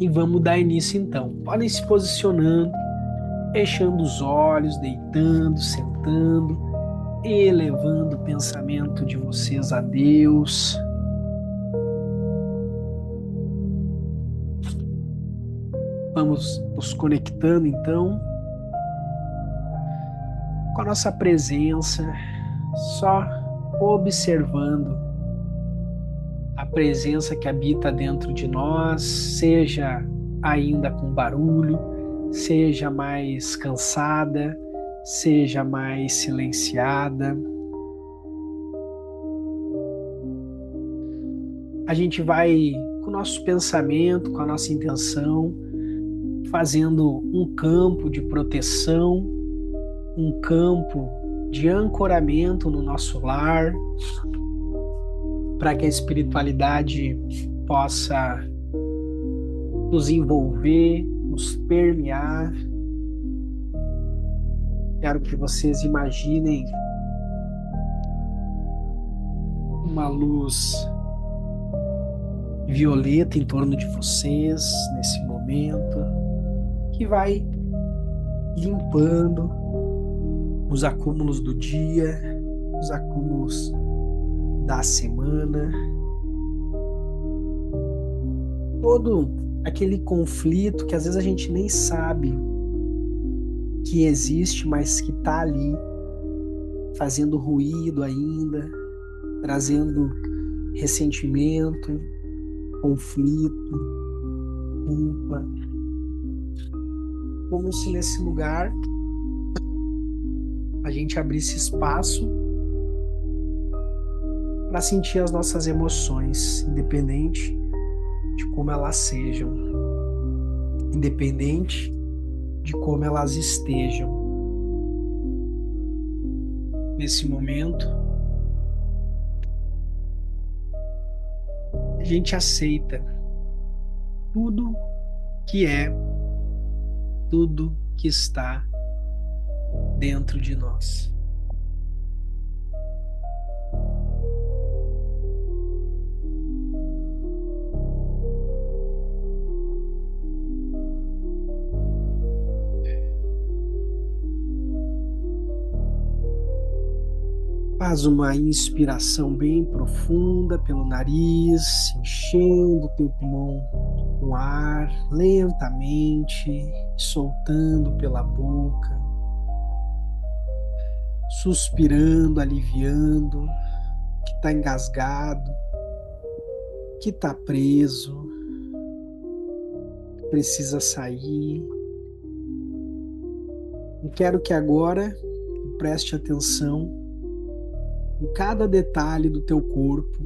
E vamos dar início então. Podem se posicionando, fechando os olhos, deitando, sentando, elevando o pensamento de vocês a Deus. Vamos nos conectando então com a nossa presença, só observando a presença que habita dentro de nós, seja ainda com barulho, seja mais cansada, seja mais silenciada. A gente vai com o nosso pensamento, com a nossa intenção, fazendo um campo de proteção, um campo de ancoramento no nosso lar, para que a espiritualidade possa nos envolver, nos permear. Quero que vocês imaginem uma luz violeta em torno de vocês nesse momento, que vai limpando os acúmulos do dia, os acúmulos da semana, todo aquele conflito que às vezes a gente nem sabe que existe, mas que está ali, fazendo ruído ainda, trazendo ressentimento, conflito, culpa. Como se nesse lugar a gente abrisse espaço para sentir as nossas emoções, independente de como elas sejam, independente de como elas estejam. Nesse momento, a gente aceita tudo que é, tudo que está dentro de nós. Faz uma inspiração bem profunda pelo nariz, enchendo o teu pulmão com ar lentamente, soltando pela boca, suspirando, aliviando, que está engasgado, que está preso, precisa sair. E quero que agora preste atenção em cada detalhe do teu corpo,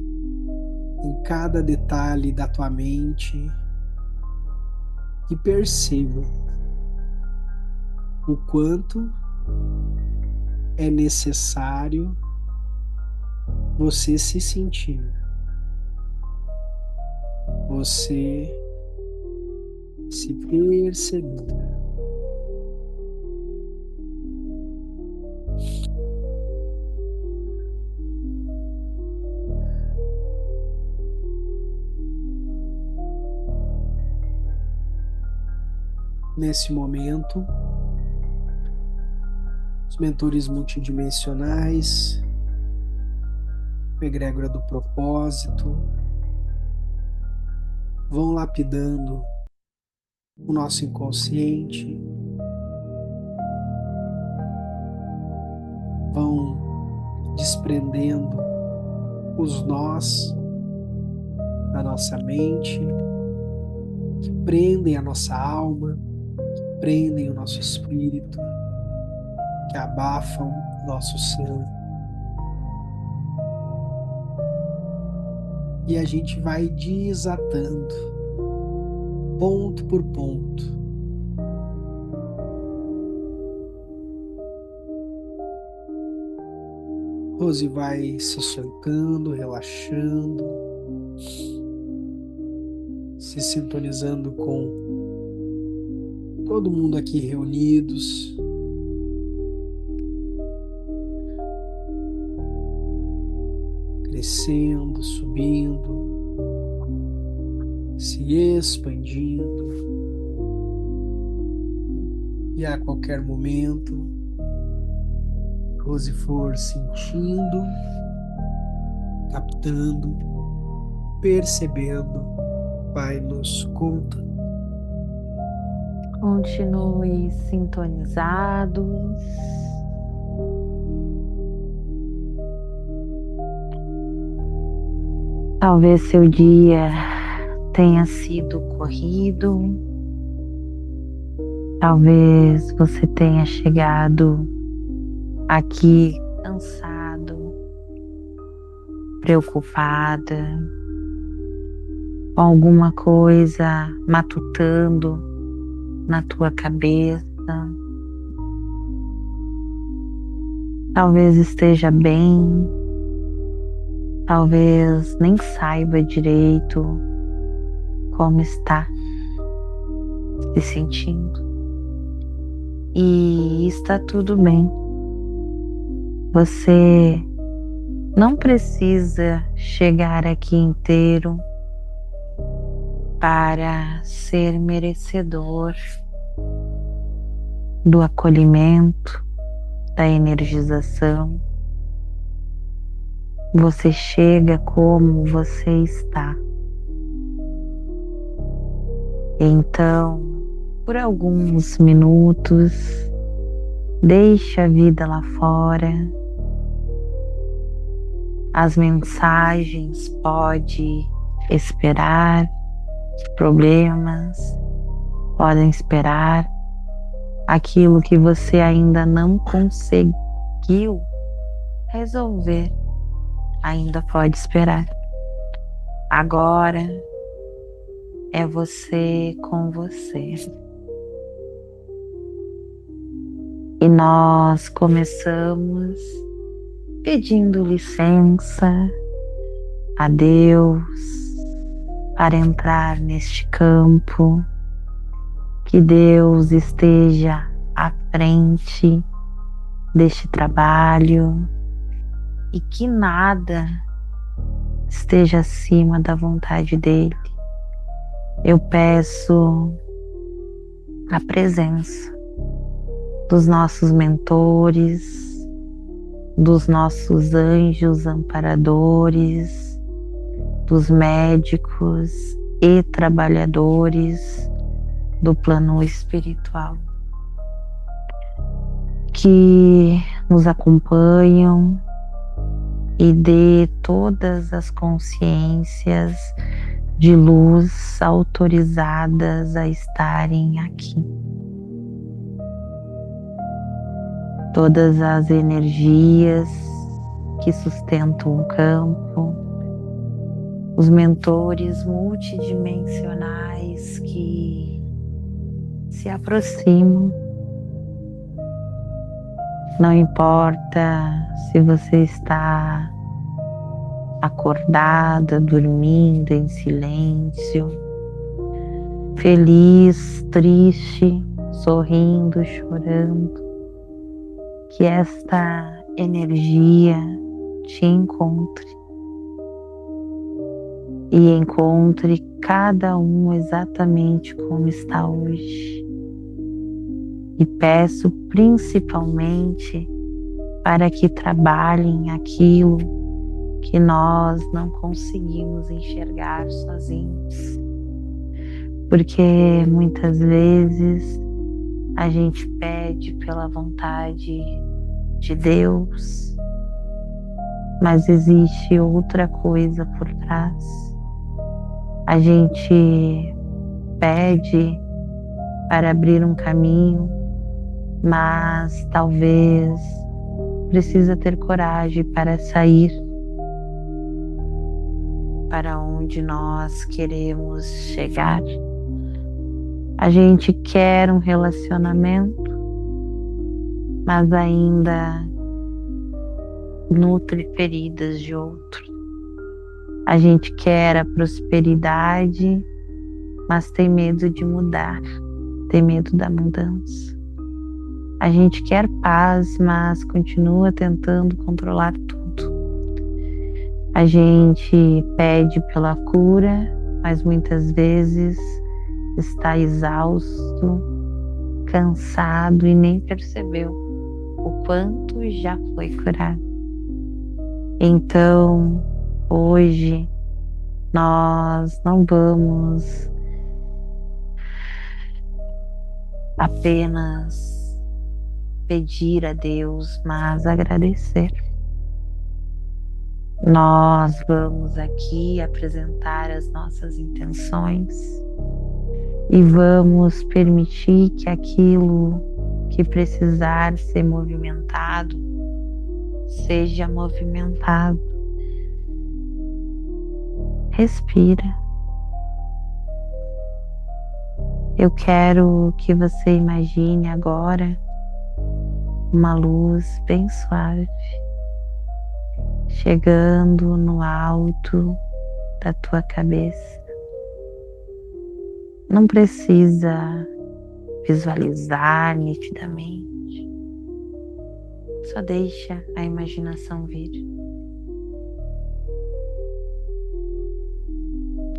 em cada detalhe da tua mente, e perceba o quanto é necessário você se sentir, você se perceber. Nesse momento, os mentores multidimensionais, a egrégora do propósito, vão lapidando o nosso inconsciente, vão desprendendo os nós da nossa mente, que prendem a nossa alma, prendem o nosso espírito, que abafam o nosso ser. E a gente vai desatando, ponto por ponto. Rose vai se soltando, relaxando, se sintonizando com todo mundo aqui reunidos. Crescendo, subindo, se expandindo. E a qualquer momento, Rose for sentindo, captando, percebendo, vai nos contando. Continue sintonizados. Talvez seu dia tenha sido corrido. Talvez você tenha chegado aqui cansado, preocupada, com alguma coisa matutando na tua cabeça. Talvez esteja bem, talvez nem saiba direito como está se sentindo. E está tudo bem. Você não precisa chegar aqui inteiro para ser merecedor do acolhimento, da energização. Você chega como você está. Então, por alguns minutos, deixe a vida lá fora. As mensagens podem esperar, os problemas podem esperar, aquilo que você ainda não conseguiu resolver ainda pode esperar. Agora é você com você. E nós começamos pedindo licença a Deus para entrar neste campo, que Deus esteja à frente deste trabalho e que nada esteja acima da vontade dele. Eu peço a presença dos nossos mentores, dos nossos anjos amparadores, dos médicos e trabalhadores do plano espiritual que nos acompanham e dê todas as consciências de luz autorizadas a estarem aqui. Todas as energias que sustentam o campo, os mentores multidimensionais que se aproximam. Não importa se você está acordada, dormindo em silêncio, feliz, triste, sorrindo, chorando, que esta energia te encontre e encontre cada um exatamente como está hoje. E peço principalmente para que trabalhem aquilo que nós não conseguimos enxergar sozinhos. Porque muitas vezes a gente pede pela vontade de Deus, mas existe outra coisa por trás. A gente pede para abrir um caminho, mas talvez precisa ter coragem para sair para onde nós queremos chegar. A gente quer um relacionamento, mas ainda nutre feridas de outro. A gente quer a prosperidade, mas tem medo de mudar, tem medo da mudança. A gente quer paz, mas continua tentando controlar tudo. A gente pede pela cura, mas muitas vezes está exausto, cansado e nem percebeu o quanto já foi curado. Então, hoje, nós não vamos apenas pedir a Deus, mas agradecer. Nós vamos aqui apresentar as nossas intenções e vamos permitir que aquilo que precisar ser movimentado seja movimentado. Respira. Eu quero que você imagine agora uma luz bem suave chegando no alto da tua cabeça. Não precisa visualizar nitidamente. Só deixa a imaginação vir.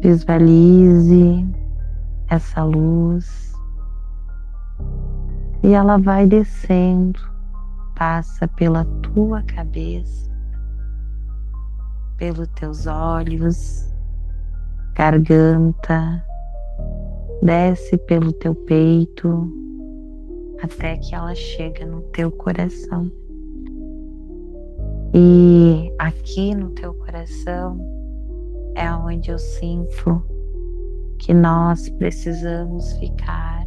Visualize essa luz e ela vai descendo, passa pela tua cabeça, pelos teus olhos, garganta, desce pelo teu peito até que ela chega no teu coração. E aqui no teu coração é onde eu sinto que nós precisamos ficar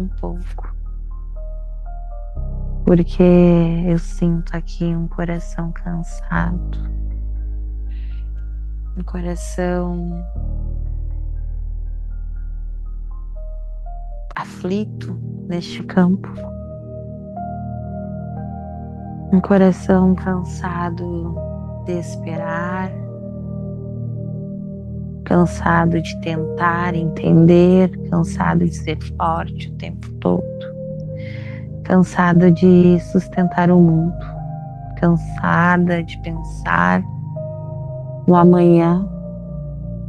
um pouco. Porque eu sinto aqui um coração cansado, um coração aflito neste campo, um coração cansado de esperar, cansado de tentar entender, cansado de ser forte o tempo todo, cansado de sustentar o mundo, cansada de pensar no amanhã,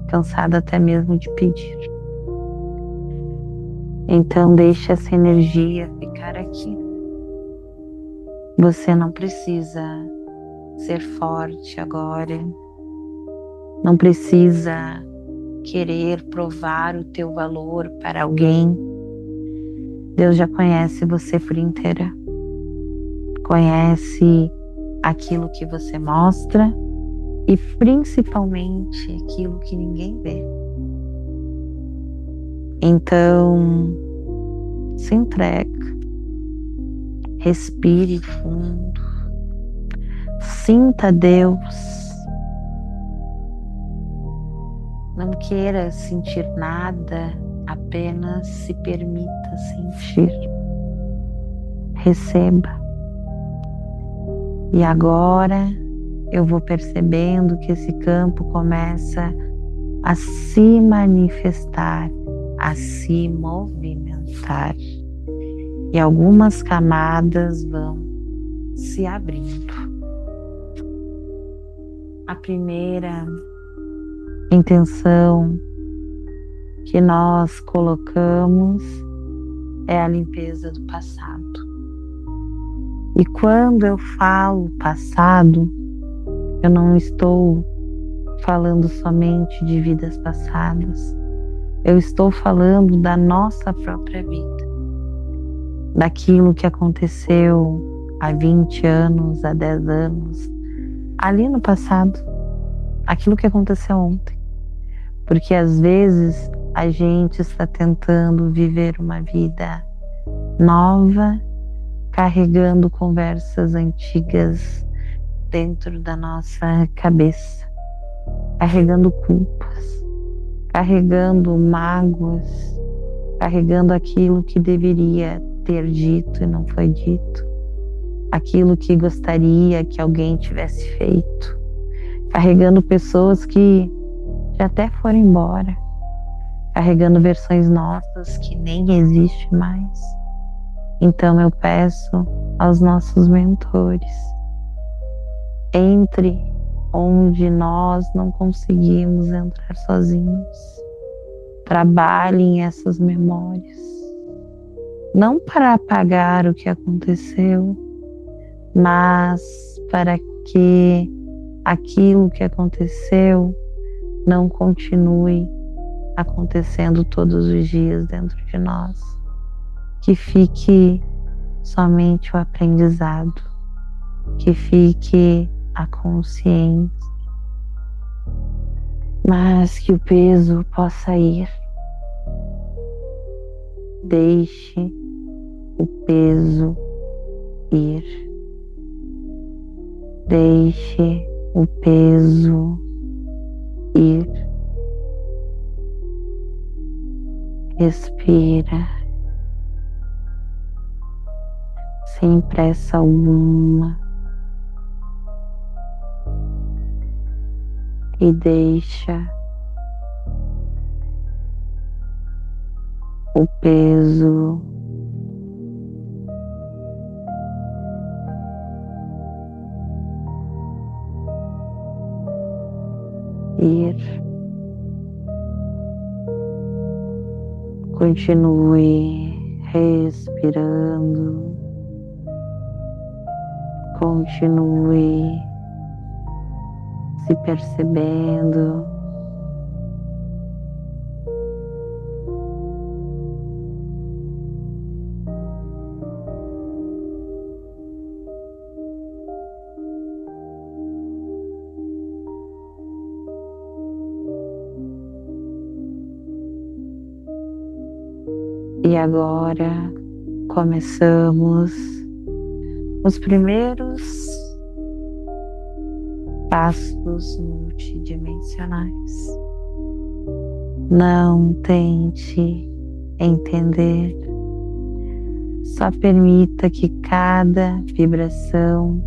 cansada até mesmo de pedir. Então deixe essa energia ficar aqui. Você não precisa ser forte agora, não precisa querer provar o teu valor para alguém. Deus já conhece você por inteira, conhece aquilo que você mostra e principalmente aquilo que ninguém vê. Então, se entrega, respire fundo, sinta Deus. Não queira sentir nada, apenas se permita sentir. Receba. E agora eu vou percebendo que esse campo começa a se manifestar, a se movimentar. E algumas camadas vão se abrindo. A primeira intenção que nós colocamos é a limpeza do passado. E quando eu falo passado, eu não estou falando somente de vidas passadas. Eu estou falando da nossa própria vida, daquilo que aconteceu há 20 anos, há 10 anos, ali no passado, aquilo que aconteceu ontem. Porque às vezes a gente está tentando viver uma vida nova, carregando conversas antigas dentro da nossa cabeça, carregando culpas, carregando mágoas, carregando aquilo que deveria ter dito e não foi dito, aquilo que gostaria que alguém tivesse feito, carregando pessoas que já até foram embora, carregando versões nossas que nem existem mais. Então eu peço aos nossos mentores, entre onde nós não conseguimos entrar sozinhos, trabalhem essas memórias, não para apagar o que aconteceu, mas para que aquilo que aconteceu não continue acontecendo todos os dias dentro de nós, que fique somente o aprendizado, que fique a consciência, mas que o peso possa ir. Deixe o peso ir. Deixe o peso ir. Respira, sem pressa alguma, e deixa o peso ir. Continue respirando, continue se percebendo. E agora começamos os primeiros passos multidimensionais. Não tente entender, só permita que cada vibração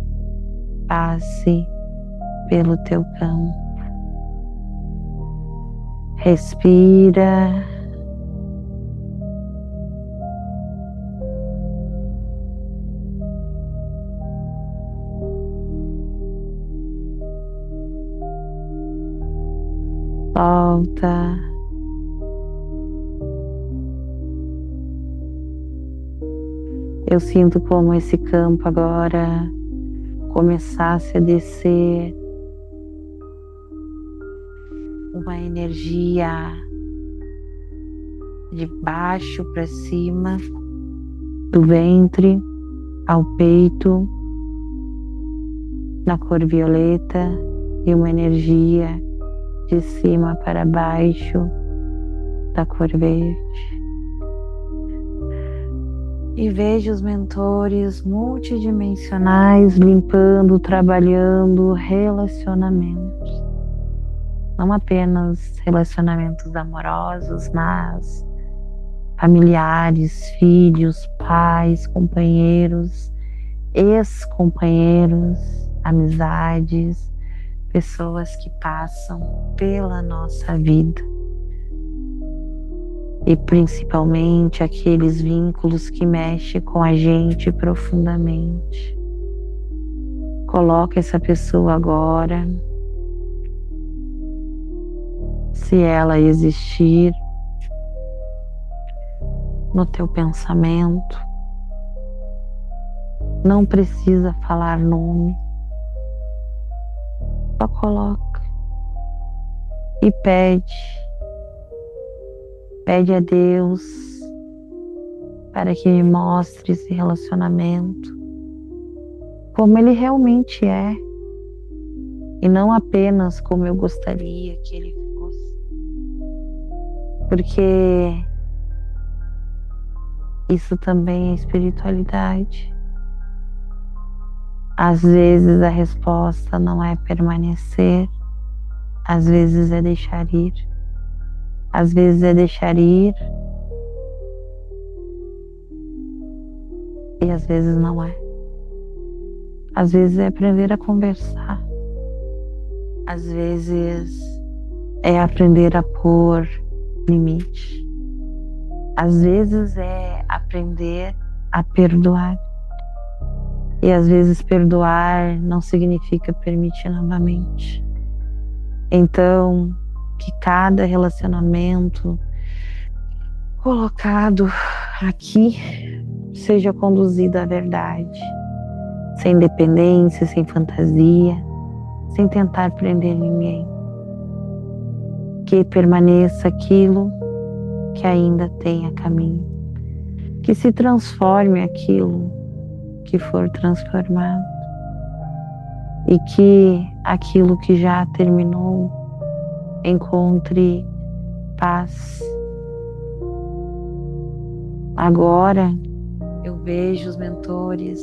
passe pelo teu campo. Respira. Solta. Eu sinto como esse campo agora começasse a descer uma energia de baixo para cima, do ventre ao peito, na cor violeta, e uma energia de cima para baixo, da cor verde. E veja os mentores multidimensionais limpando, trabalhando relacionamentos. Não apenas relacionamentos amorosos, mas familiares, filhos, pais, companheiros, ex-companheiros, amizades, pessoas que passam pela nossa vida. E principalmente aqueles vínculos que mexem com a gente profundamente. Coloca essa pessoa agora, se ela existir, no teu pensamento. Não precisa falar nome. Só coloca e pede a Deus para que me mostre esse relacionamento como ele realmente é e não apenas como eu gostaria que ele fosse, porque isso também é espiritualidade. Às vezes a resposta não é permanecer, às vezes é deixar ir, às vezes é deixar ir e às vezes não é. Às vezes é aprender a conversar, às vezes é aprender a pôr limite, às vezes é aprender a perdoar. E às vezes perdoar não significa permitir novamente. Então, que cada relacionamento colocado aqui seja conduzido à verdade, sem dependência, sem fantasia, sem tentar prender ninguém. Que permaneça aquilo que ainda tem a caminho. Que se transforme aquilo que for transformado. E que aquilo que já terminou encontre paz. Agora eu vejo os mentores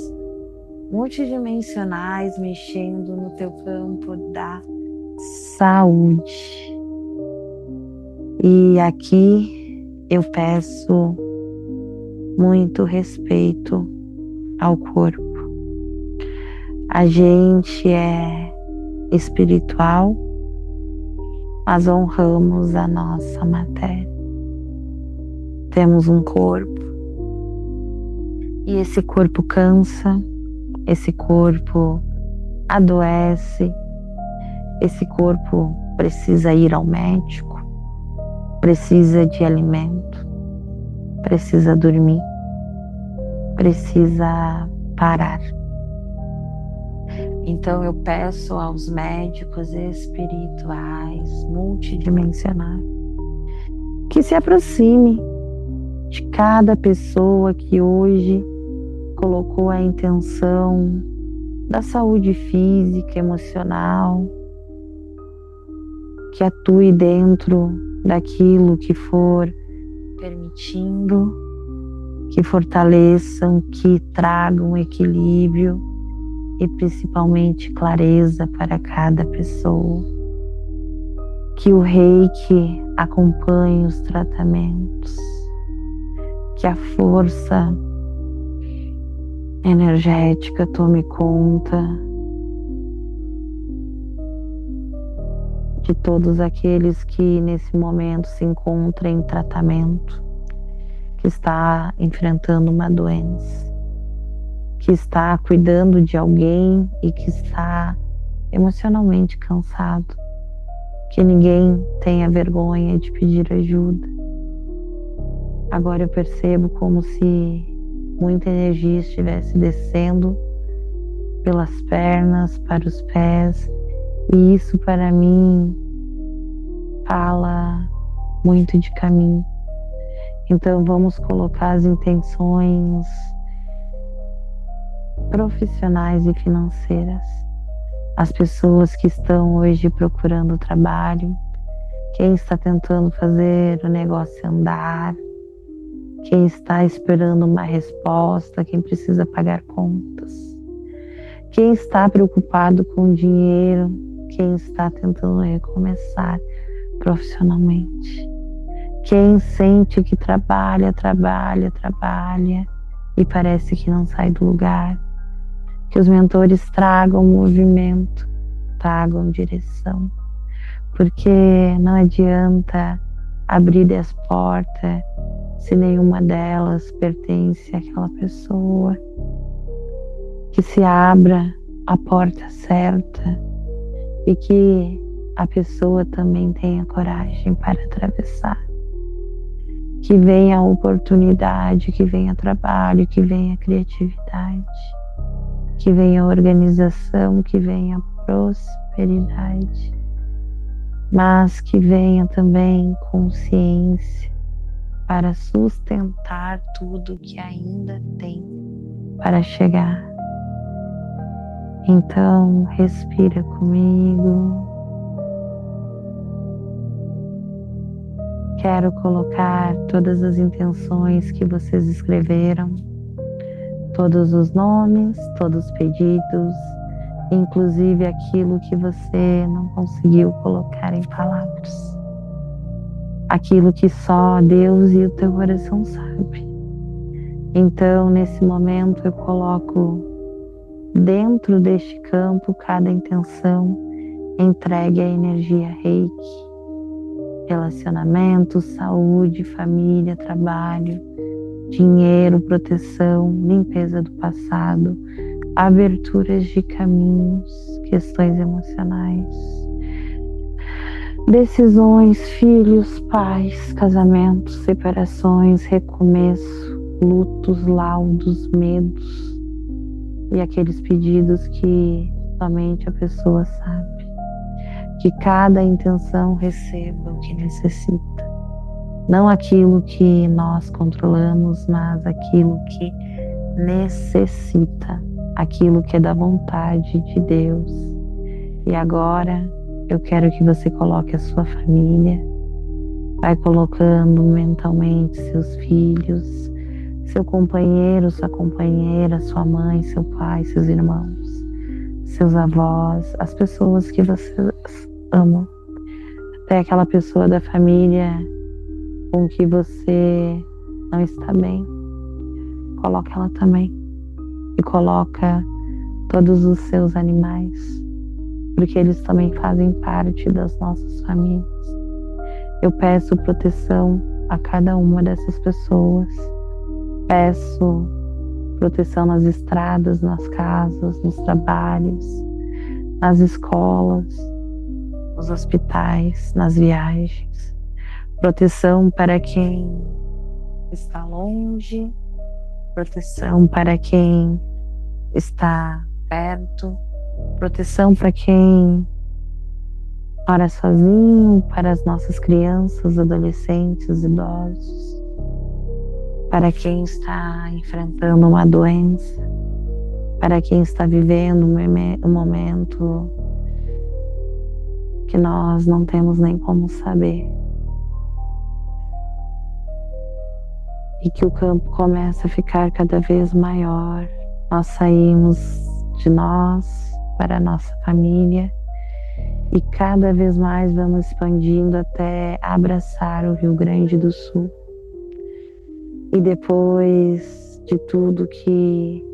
multidimensionais mexendo no teu campo da saúde. E aqui eu peço muito respeito ao corpo. A gente é espiritual, mas honramos a nossa matéria. Temos um corpo e esse corpo cansa, esse corpo adoece, esse corpo precisa ir ao médico, precisa de alimento, precisa dormir, precisa parar. Então eu peço aos médicos espirituais, multidimensionais, que se aproxime de cada pessoa que hoje colocou a intenção da saúde física, emocional, que atue dentro daquilo que for permitindo, que fortaleçam, que tragam equilíbrio e principalmente clareza para cada pessoa. Que o Reiki acompanhe os tratamentos, que a força energética tome conta de todos aqueles que nesse momento se encontram em tratamento, que está enfrentando uma doença, que está cuidando de alguém e que está emocionalmente cansado. Que ninguém tenha vergonha de pedir ajuda. Agora eu percebo como se muita energia estivesse descendo pelas pernas para os pés, e isso para mim fala muito de caminho. Então vamos colocar as intenções profissionais e financeiras. As pessoas que estão hoje procurando trabalho, quem está tentando fazer o negócio andar, quem está esperando uma resposta, quem precisa pagar contas, quem está preocupado com dinheiro, quem está tentando recomeçar profissionalmente, quem sente que trabalha e parece que não sai do lugar. Que os mentores tragam movimento, tragam direção, porque não adianta abrir 10 portas se nenhuma delas pertence àquela pessoa. Que se abra a porta certa e que a pessoa também tenha coragem para atravessar. Que venha a oportunidade, que venha trabalho, que venha criatividade, que venha organização, que venha prosperidade, mas que venha também consciência para sustentar tudo que ainda tem para chegar. Então, respira comigo. Quero colocar todas as intenções que vocês escreveram, todos os nomes, todos os pedidos, inclusive aquilo que você não conseguiu colocar em palavras. Aquilo que só Deus e o teu coração sabem. Então, nesse momento, eu coloco dentro deste campo cada intenção, entregue a energia Reiki, relacionamento, saúde, família, trabalho, dinheiro, proteção, limpeza do passado, aberturas de caminhos, questões emocionais, decisões, filhos, pais, casamentos, separações, recomeço, lutos, laudos, medos e aqueles pedidos que somente a pessoa sabe. Que cada intenção receba o que necessita. Não aquilo que nós controlamos, mas aquilo que necessita, aquilo que é da vontade de Deus. E agora eu quero que você coloque a sua família, vai colocando mentalmente seus filhos, seu companheiro, sua companheira, sua mãe, seu pai, seus irmãos, seus avós, as pessoas que vocês amam, até aquela pessoa da família com que você não está bem. Coloca ela também e coloca todos os seus animais, porque eles também fazem parte das nossas famílias. Eu peço proteção a cada uma dessas pessoas. Peço proteção nas estradas, nas casas, nos trabalhos, nas escolas, nos hospitais, nas viagens. Proteção para quem está longe, proteção para quem está perto, proteção para quem mora sozinho, para as nossas crianças, adolescentes, idosos, para quem está enfrentando uma doença, para quem está vivendo um momento que nós não temos nem como saber. E que o campo começa a ficar cada vez maior. Nós saímos de nós para a nossa família e cada vez mais vamos expandindo até abraçar o Rio Grande do Sul. E depois de tudo que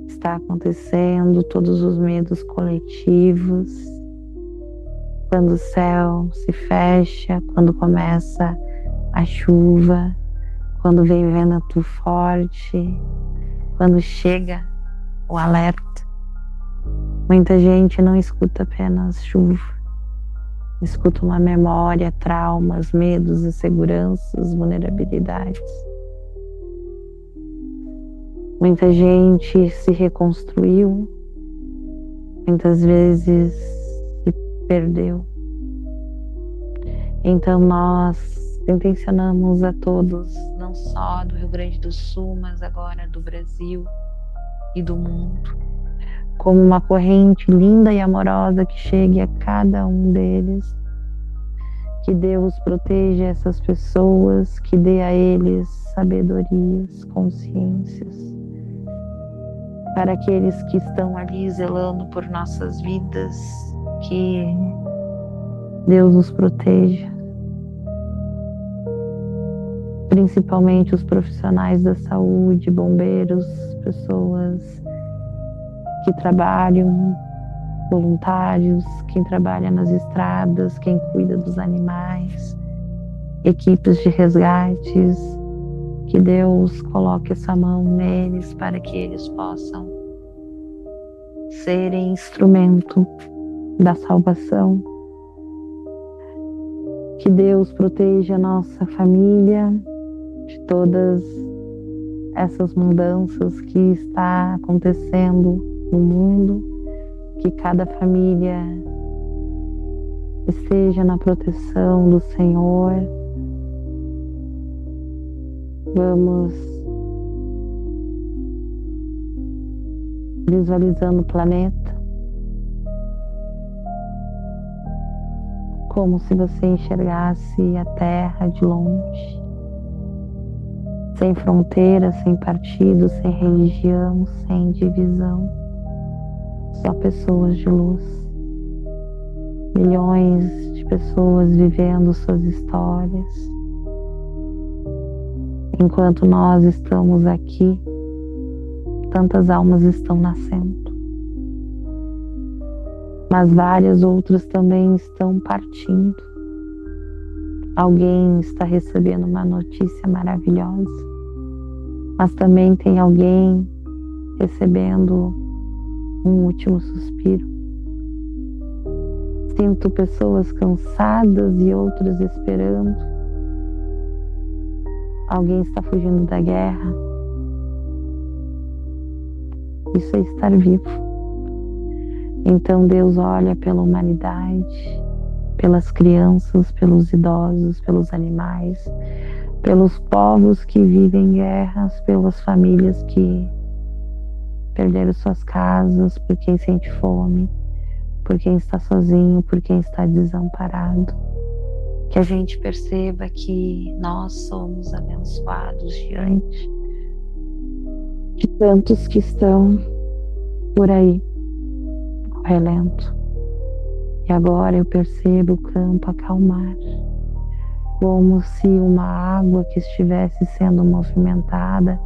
está acontecendo, todos os medos coletivos, quando o céu se fecha, quando começa a chuva, quando vem vento forte, quando chega o alerta, muita gente não escuta apenas chuva, escuta uma memória, traumas, medos, inseguranças, vulnerabilidades. Muita gente se reconstruiu, muitas vezes se perdeu. Então nós intencionamos a todos, não só do Rio Grande do Sul, mas agora do Brasil e do mundo, como uma corrente linda e amorosa que chegue a cada um deles, que Deus proteja essas pessoas, que dê a eles sabedorias, consciências, para aqueles que estão ali zelando por nossas vidas, que Deus os proteja. Principalmente os profissionais da saúde, bombeiros, pessoas que trabalham, voluntários, quem trabalha nas estradas, quem cuida dos animais, equipes de resgates, que Deus coloque essa mão neles para que eles possam serem instrumento da salvação. Que Deus proteja a nossa família de todas essas mudanças que está acontecendo no mundo, que cada família esteja na proteção do Senhor. Vamos visualizando o planeta como se você enxergasse a Terra de longe, sem fronteiras, sem partidos, sem religião, sem divisão, só pessoas de luz, milhões de pessoas vivendo suas histórias. Enquanto nós estamos aqui, tantas almas estão nascendo, mas várias outras também estão partindo. Alguém está recebendo uma notícia maravilhosa, mas também tem alguém recebendo um último suspiro. Sinto pessoas cansadas e outras esperando. Alguém está fugindo da guerra. Isso é estar vivo. Então Deus olha pela humanidade, pelas crianças, pelos idosos, pelos animais, pelos povos que vivem guerras, pelas famílias que perderam suas casas, por quem sente fome, por quem está sozinho, por quem está desamparado. Que a gente perceba que nós somos abençoados diante de tantos que estão por aí, ao relento. E agora eu percebo o campo acalmar, como se uma água que estivesse sendo movimentada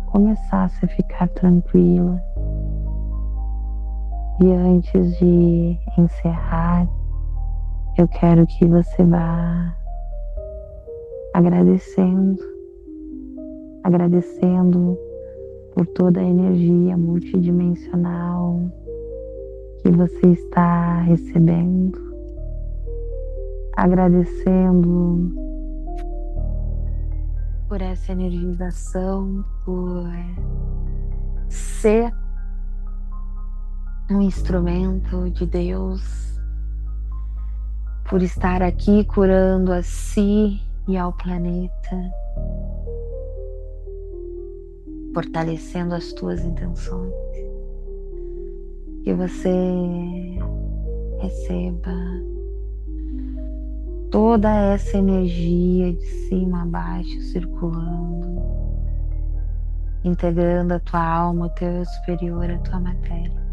começasse a ficar tranquila. E antes de encerrar, eu quero que você vá agradecendo por toda a energia multidimensional que você está recebendo, agradecendo por essa energização, por ser um instrumento de Deus, por estar aqui curando a si e ao planeta, fortalecendo as tuas intenções. Que você receba toda essa energia de cima a baixo circulando, integrando a tua alma, o teu eu superior, a tua matéria.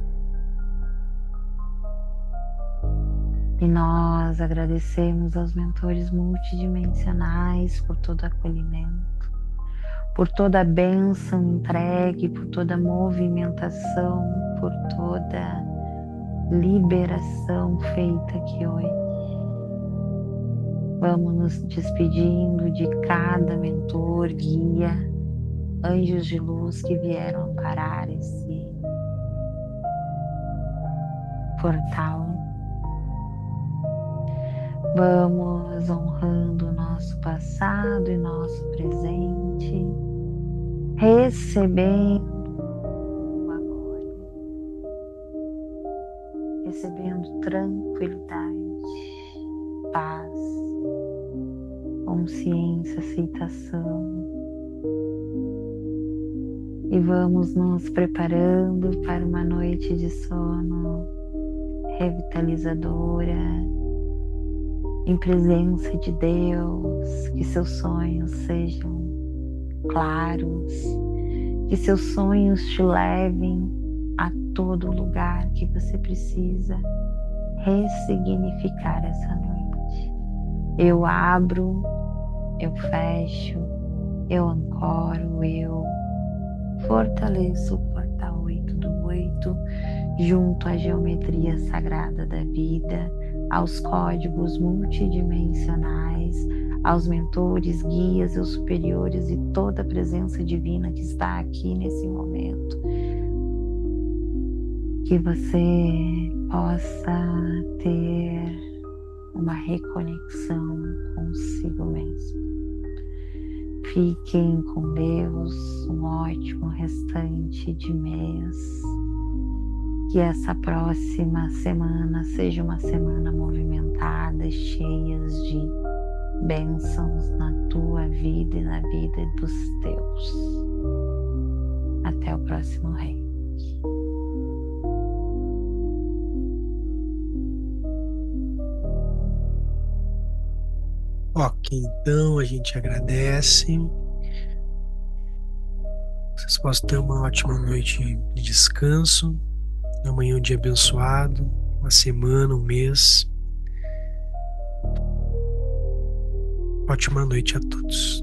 E nós agradecemos aos mentores multidimensionais por todo acolhimento, por toda a bênção entregue, por toda a movimentação, por toda liberação feita aqui hoje. Vamos nos despedindo de cada mentor, guia, anjos de luz que vieram amparar esse portal. Vamos honrando o nosso passado e nosso presente, recebendo o agora, recebendo tranquilidade, paz, consciência, aceitação. E vamos nos preparando para uma noite de sono revitalizadora, em presença de Deus, que seus sonhos sejam claros, que seus sonhos te levem a todo lugar que você precisa ressignificar essa noite. Eu abro, eu fecho, eu ancoro, eu fortaleço o portal 8 do 8, junto à geometria sagrada da vida, aos códigos multidimensionais, aos mentores, guias e superiores e toda a presença divina que está aqui nesse momento. Que você possa ter uma reconexão consigo mesmo. Fiquem com Deus, um ótimo restante de mês. Que essa próxima semana seja uma semana movimentada, cheia de bênçãos na tua vida e na vida dos teus. Até o próximo reiki. Ok, então a gente agradece. Vocês possam ter uma ótima noite de descanso. Amanhã é um dia abençoado, uma semana, um mês. Ótima noite a todos.